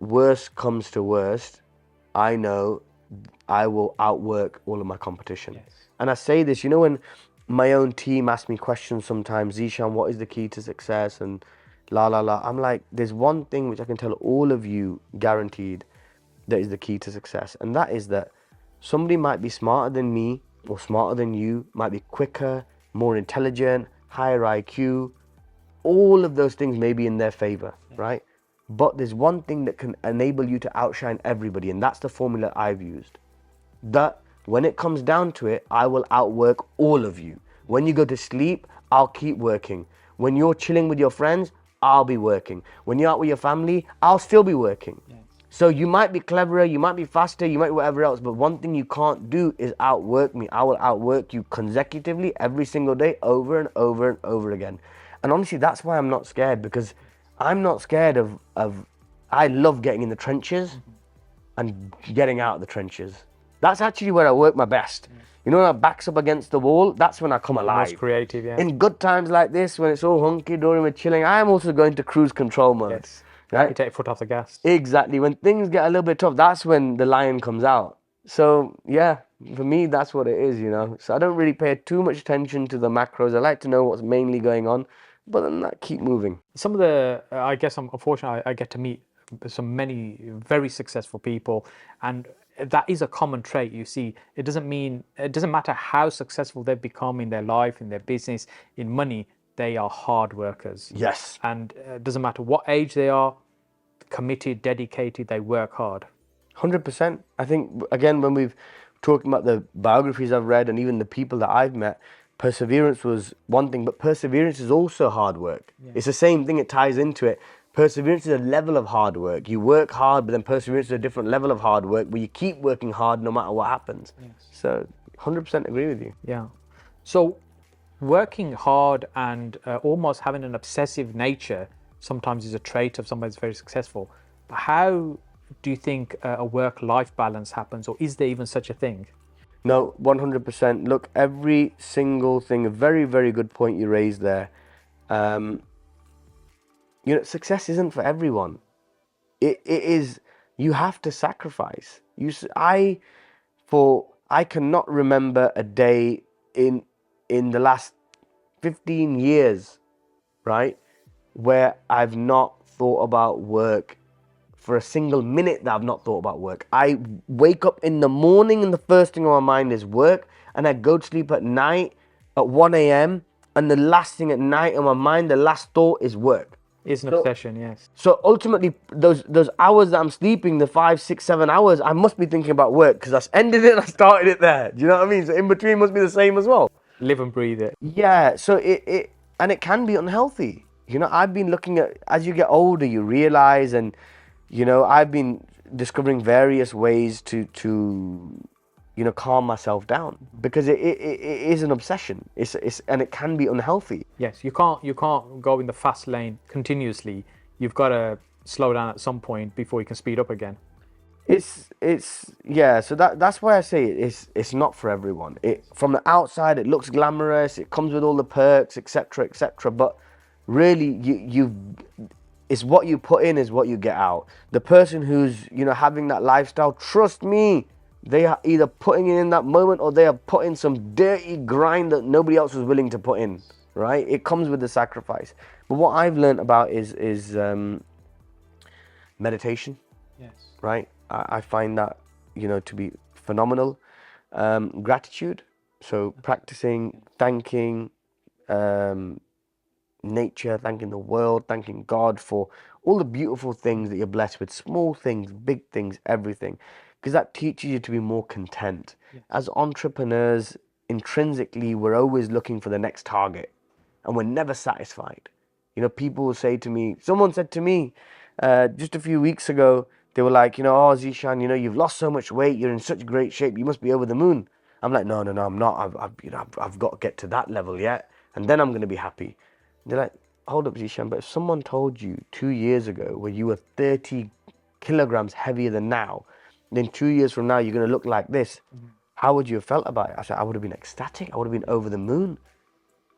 worst comes to worst, I know I will outwork all of my competition. Yes. And I say this, when my own team ask me questions sometimes, Zeeshan, what is the key to success? And I'm like, there's one thing which I can tell all of you guaranteed that is the key to success. And that is that somebody might be smarter than me or smarter than you, might be quicker, more intelligent, higher IQ. All of those things may be in their favor, right? But there's one thing that can enable you to outshine everybody, and that's the formula I've used. That when it comes down to it, I will outwork all of you. When you go to sleep, I'll keep working. When you're chilling with your friends, I'll be working. When you're out with your family, I'll still be working. Yes. So you might be cleverer, you might be faster, you might be whatever else, but one thing you can't do is outwork me. I will outwork you consecutively every single day, over and over and over again. And honestly, that's why I'm not scared, because I'm not scared of I love getting in the trenches and getting out of the trenches. That's actually where I work my best. When my back's up against the wall, that's when I come alive. Most creative, yeah. In good times like this, when it's all hunky-dory, we're chilling, I am also going to cruise control mode. Yes. Right? You take your foot off the gas. Exactly. When things get a little bit tough, that's when the lion comes out. So, yeah, for me, that's what it is, So I don't really pay too much attention to the macros. I like to know what's mainly going on, but then that keep moving. Some of the, I guess, unfortunately, I get to meet many very successful people, and that is a common trait you see. It doesn't matter how successful they've become in their life, in their business, in money, they are hard workers. Yes. And it doesn't matter what age they are, committed, dedicated, they work hard. 100%. I think, again, when we've talked about the biographies I've read and even the people that I've met, perseverance was one thing, but perseverance is also hard work. Yeah. It's the same thing, it ties into it. Perseverance is a level of hard work. You work hard, but then perseverance is a different level of hard work where you keep working hard no matter what happens. Yes. So 100% agree with you. Yeah. So working hard and almost having an obsessive nature sometimes is a trait of somebody that's very successful. But how do you think a work-life balance happens, or is there even such a thing? No, 100%. Look, every single thing, a very, very good point you raised there. Success isn't for everyone. It is, you have to sacrifice. I cannot remember a day in the last 15 years, right, where I've not thought about work for a single minute that I've not thought about work. I wake up in the morning and the first thing on my mind is work, and I go to sleep at night at 1 a.m. and the last thing at night on my mind, the last thought is work. It's an obsession, yes. So ultimately, those hours that I'm sleeping, the 5, 6, 7 hours, I must be thinking about work because I ended it and I started it there. Do you know what I mean? So in between must be the same as well. Live and breathe it. Yeah. So it can be unhealthy. I've been looking at, as you get older, you realize, and I've been discovering various ways to calm myself down, because it is an obsession. And it can be unhealthy. Yes, you can't go in the fast lane continuously. You've got to slow down at some point before you can speed up again. Yeah. So that's why I say it's not for everyone. From the outside it looks glamorous. It comes with all the perks, etc., etc. But really, it's what you put in is what you get out. The person who's having that lifestyle, trust me, they are either putting it in that moment or they are putting some dirty grind that nobody else was willing to put in. Right? It comes with the sacrifice. But what I've learned about is meditation. Yes. Right? I find that to be phenomenal. Gratitude. So practicing, thanking nature, thanking the world, thanking God for all the beautiful things that you're blessed with, small things, big things, everything, because that teaches you to be more content. Yes. As entrepreneurs, intrinsically, we're always looking for the next target and we're never satisfied. People will say to me, someone said to me just a few weeks ago, they were like, oh, Zeeshan, you've lost so much weight, you're in such great shape, you must be over the moon. I'm like, no, I'm not. I've got to get to that level yet, and then I'm going to be happy. They're like, hold up, Zeeshan, but if someone told you 2 years ago where you were 30 kilograms heavier than now, then 2 years from now you're going to look like this, how would you have felt about it? I said, I would have been ecstatic. I would have been over the moon.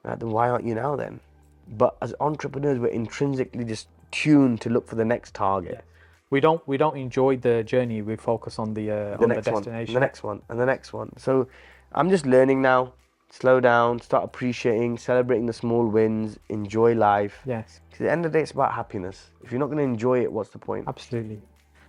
Right, then why aren't you now then? But as entrepreneurs, we're intrinsically just tuned to look for the next target. Yes. We don't enjoy the journey. We focus on the destination. The next one, and the next one. So I'm just learning now. Slow down, start appreciating, celebrating the small wins, enjoy life. Yes. Because at the end of the day, it's about happiness. If you're not going to enjoy it, what's the point? Absolutely.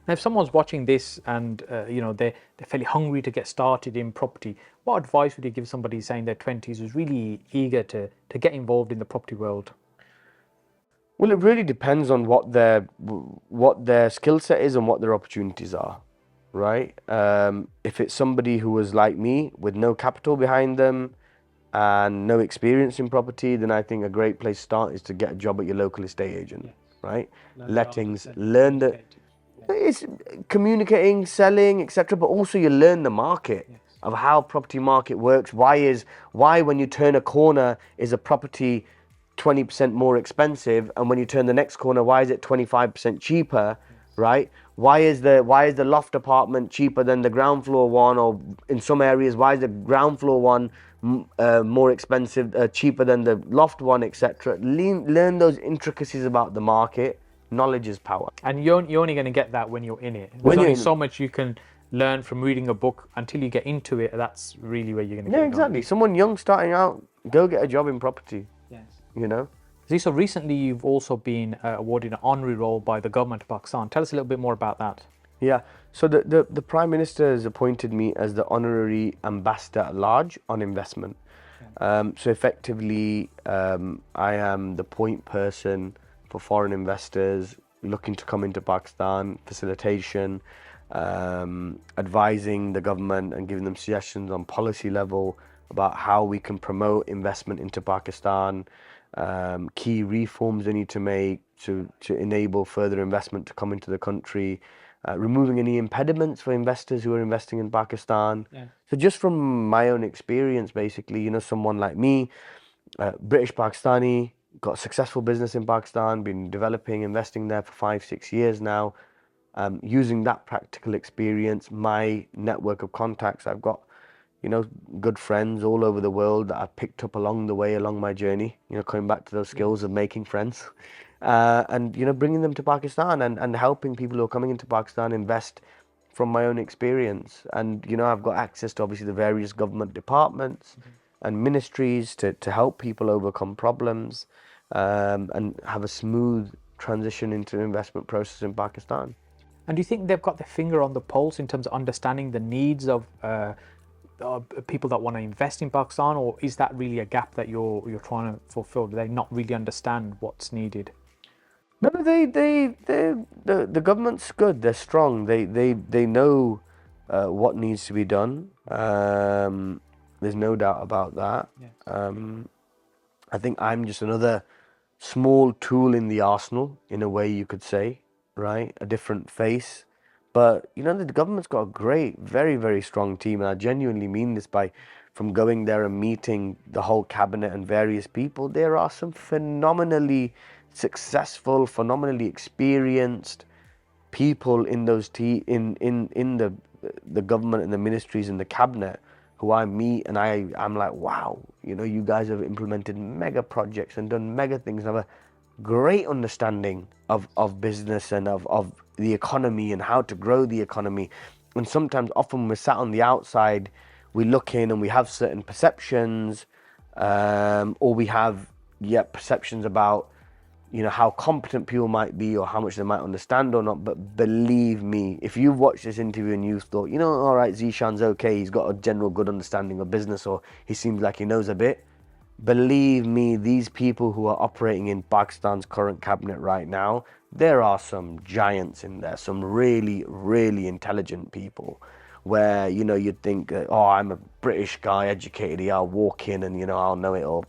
Now, if someone's watching this and they're fairly hungry to get started in property, what advice would you give somebody saying in their 20s who's really eager to get involved in the property world? Well, it really depends on what their skill set is and what their opportunities are, right? If it's somebody who was like me with no capital behind them and no experience in property, then I think a great place to start is to get a job at your local estate agent, right? Lettings, learn the... It's communicating, selling, etc. But also you learn the market of how property market works. Why when you turn a corner is a property 20% more expensive, and when you turn the next corner, why is it 25% cheaper, right? Why is the loft apartment cheaper than the ground floor one, or in some areas, why is the ground floor one more expensive, cheaper than the loft one, etc. Learn those intricacies about the market. Knowledge is power. And you're only going to get that when you're in it. There's only so much you can learn from reading a book until you get into it. That's really where you're going to get it. Yeah, exactly. Someone young starting out, go get a job in property. Yes. So recently you've also been awarded an honorary role by the government of Pakistan. Tell us a little bit more about that. Yeah. So the Prime Minister has appointed me as the honorary ambassador at large on investment. So effectively, I am the point person for foreign investors looking to come into Pakistan, facilitation, advising the government and giving them suggestions on policy level about how we can promote investment into Pakistan, key reforms they need to make to enable further investment to come into the country, removing any impediments for investors who are investing in Pakistan. Yeah. So just from my own experience, basically, someone like me, British Pakistani, got a successful business in Pakistan, been developing, investing there for 5, 6 years now. Using that practical experience, my network of contacts, I've got, good friends all over the world that I've picked up along the way, along my journey, coming back to those skills of making friends, and, bringing them to Pakistan and helping people who are coming into Pakistan invest from my own experience. And, I've got access to obviously the various government departments and ministries to help people overcome problems, and have a smooth transition into the investment process in Pakistan. And do you think they've got their finger on the pulse in terms of understanding the needs of people that want to invest in Pakistan, or is that really a gap that you're trying to fulfill? Do they not really understand what's needed? No, the government's good. They're strong. They know what needs to be done. There's no doubt about that. Yes. I think I'm just another small tool in the arsenal, in a way you could say, right? A different face. But the government's got a great, very, very strong team, and I genuinely mean this from going there and meeting the whole cabinet and various people. There are some phenomenally successful, phenomenally experienced people in those in the government and the ministries and the cabinet who I meet, and I'm like, wow, you guys have implemented mega projects and done mega things and have a great understanding of business and of the economy and how to grow the economy. And sometimes, often, we're sat on the outside, we look in and we have certain perceptions, or we have perceptions about how competent people might be or how much they might understand or not. But believe me, if you've watched this interview and you've thought, all right, Zeeshan's okay, he's got a general good understanding of business, or he seems like he knows a bit, believe me, these people who are operating in Pakistan's current cabinet right now, there are some giants in there, some really, really intelligent people where, you'd think, oh, I'm a British guy, educated, I'll walk in and, I'll know it all.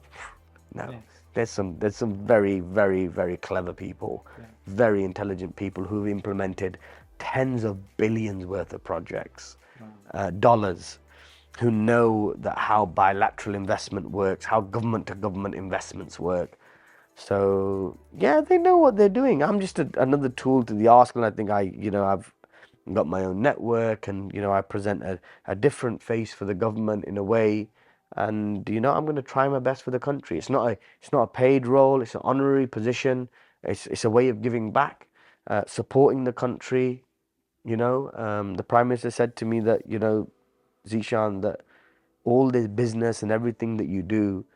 No. Yes. There's some very, very, very clever people, very intelligent people who've implemented tens of billions worth of projects, dollars, who know that how bilateral investment works, how government to government investments work. So yeah, they know what they're doing. I'm just another tool to the arsenal. I think I've got my own network, and I present a different face for the government in a way. And I'm going to try my best for the country. It's not a paid role. It's an honorary position. It's a way of giving back, supporting the country. The Prime Minister said to me that Zeeshan, that all this business and everything that you do,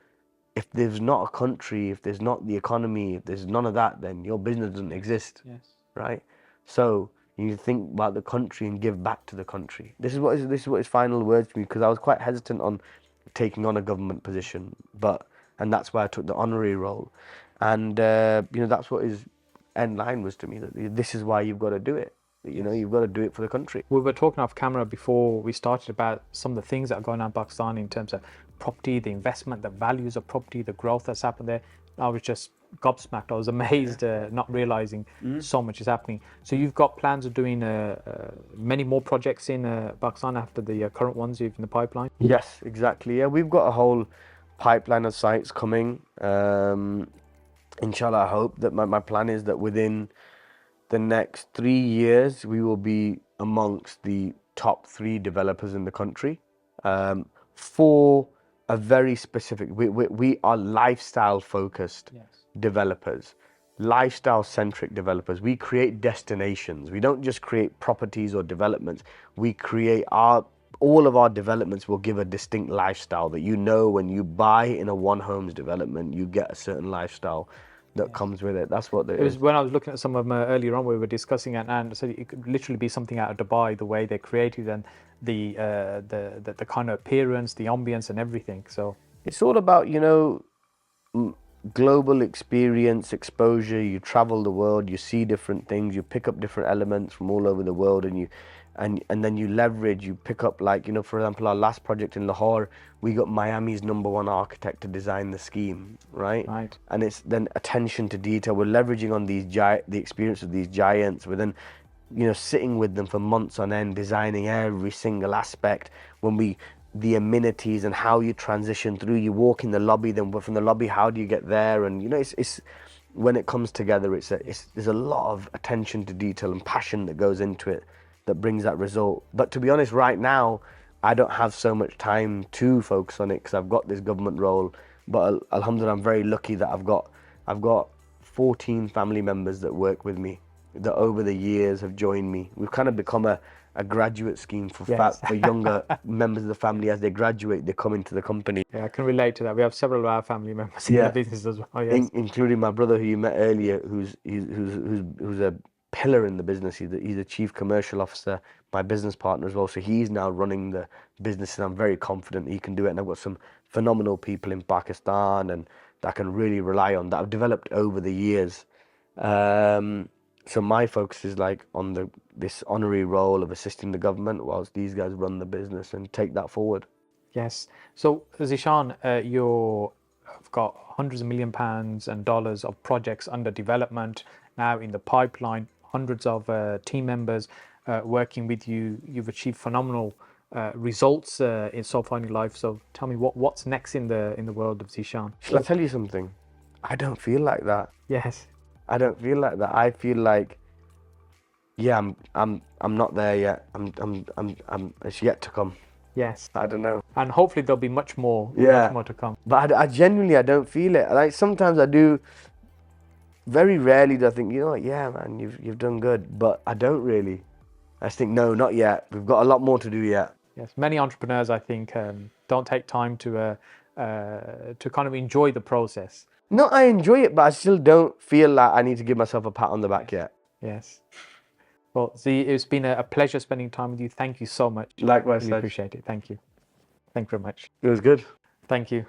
if there's not a country, if there's not the economy, if there's none of that, then your business doesn't exist. Yes. Right? So you need to think about the country and give back to the country. This is what his final words to me, because I was quite hesitant on taking on a government position, and that's why I took the honorary role, and that's what his end line was to me, that this is why you've got to do it. You've got to do it for the country. We were talking off camera before we started about some of the things that are going on in Pakistan in terms of property, the investment, the values of property, the growth that's happened there. I was just gobsmacked. I was amazed, not realizing so much is happening. So you've got plans of doing many more projects in Pakistan after the current ones you've in the pipeline? Yes, exactly. Yeah, we've got a whole pipeline of sites coming. Inshallah, I hope that my plan is that within the next 3 years, we will be amongst the top 3 developers in the country, for a very specific, we are lifestyle focused developers, lifestyle centric developers. We create destinations. We don't just create properties or developments. We create all of our developments will give a distinct lifestyle that, when you buy in a One Homes development, you get a certain lifestyle that comes with it. That's what it was. is. When I was looking at some of them earlier on, we were discussing it, and so it could literally be something out of Dubai, the way they're created and the kind of appearance, the ambience and everything. So it's all about, global experience, exposure. You travel the world, you see different things, you pick up different elements from all over the world, and then you leverage, you pick up, like, for example, our last project in Lahore, we got Miami's #1 architect to design the scheme, right? And it's then attention to detail. We're leveraging on the experience of these giants. We're then, sitting with them for months on end, designing every single aspect. When we the amenities and how you transition through. You walk in the lobby, then from the lobby, how do you get there? And it's when it comes together, there's a lot of attention to detail and passion that goes into it that brings that result. But to be honest, right now, I don't have so much time to focus on it because I've got this government role. But alhamdulillah, I'm very lucky that I've got 14 family members that work with me that over the years have joined me. We've kind of become a graduate scheme for for younger members of the family. As they graduate, they come into the company. Yeah, I can relate to that. We have several of our family members in the business as well. Yes. Including my brother who you met earlier, who's a pillar in the business. He's a chief commercial officer, my business partner as well. So he's now running the business, and I'm very confident he can do it. And I've got some phenomenal people in Pakistan and that I can really rely on, that I've developed over the years. So my focus is like on this honorary role of assisting the government whilst these guys run the business and take that forward. Yes. So Zeeshan, you've got hundreds of £1 million and dollars of projects under development now in the pipeline, hundreds of team members working with you. You've achieved phenomenal results so far in your life. So tell me what's next in the world of Zeeshan. Shall I tell you something? I don't feel like that. Yes. I don't feel like that. I feel like, yeah, I'm not there yet. It's yet to come. Yes. I don't know. And hopefully there'll be much more to come. But I genuinely, I don't feel it. Like sometimes I do. Very rarely do I think, yeah, man, you've done good. But I don't really. I just think, no, not yet. We've got a lot more to do yet. Yes, many entrepreneurs, I think, don't take time to kind of enjoy the process. No, I enjoy it, but I still don't feel like I need to give myself a pat on the back yet. Yes. Well, Zee, it's been a pleasure spending time with you. Thank you so much. Likewise, really appreciate it. Thank you. Thank you very much. It was good. Thank you.